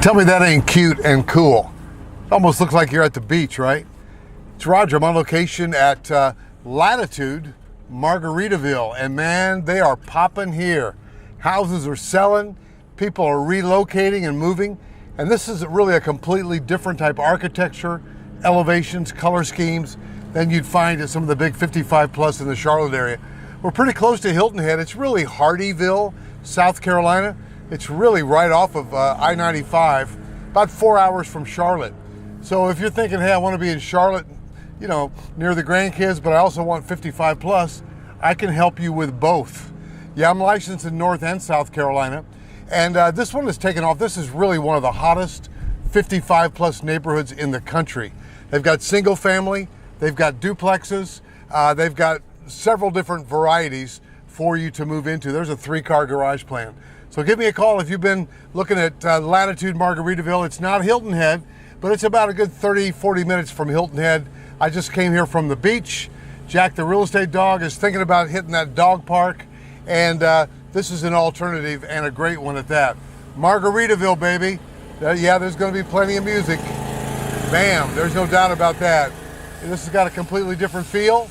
Tell me that ain't cute and cool. It almost looks like you're at the beach, right? It's Roger. I'm on location at Latitude Margaritaville, and man, they are popping here. Houses are selling, people are relocating and moving, and this is really a completely different type of architecture, elevations, color schemes than you'd find at some of the big 55 plus in the Charlotte area. We're pretty close to Hilton Head. It's really Hardeeville, South Carolina. It's really right off of I-95, about 4 hours from Charlotte. So if you're thinking, hey, I want to be in Charlotte, you know, near the grandkids, but I also want 55 plus, I can help you with both. Yeah, I'm licensed in North and South Carolina, and this one is taken off. This is really one of the hottest 55 plus neighborhoods in the country. They've got single family, they've got duplexes, they've got several different varieties for you to move into. There's a 3-car garage plan. So give me a call if you've been looking at Latitude Margaritaville. It's not Hilton Head, but it's about a good 30, 40 minutes from Hilton Head. I just came here from the beach. Jack, the real estate dog, is thinking about hitting that dog park, and this is an alternative and a great one at that. Margaritaville, baby. Yeah, there's going to be plenty of music. Bam, there's no doubt about that. This has got a completely different feel,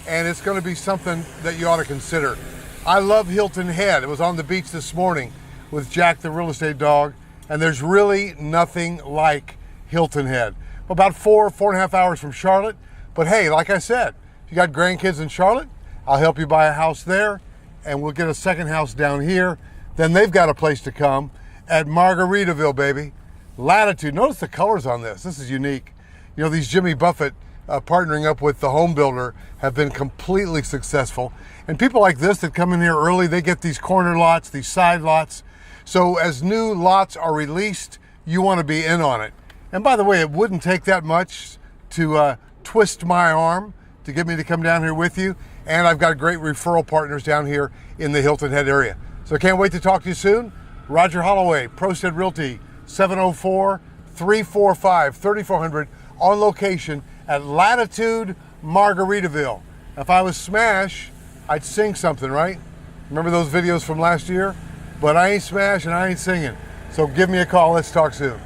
and it's going to be something that you ought to consider. I love Hilton Head. It was on the beach this morning with Jack, the real estate dog, and there's really nothing like Hilton Head. About 4.5 hours from Charlotte, but hey, like I said, if you got grandkids in Charlotte, I'll help you buy a house there, and we'll get a second house down here. Then they've got a place to come at Margaritaville, baby. Latitude. Notice the colors on this. This is unique. You know, these Jimmy Buffett partnering up with the home builder have been completely successful. And people like this that come in here early, they get these corner lots, these side lots. So as new lots are released, you want to be in on it. And by the way, it wouldn't take that much to twist my arm to get me to come down here with you. And I've got great referral partners down here in the Hilton Head area. So I can't wait to talk to you soon. Roger Holloway, ProStead Realty, 704-345-3400, on location at Latitude Margaritaville. If I was Smash, I'd sing something, right? Remember those videos from last year? But I ain't Smash and I ain't singing. So give me a call. Let's talk soon.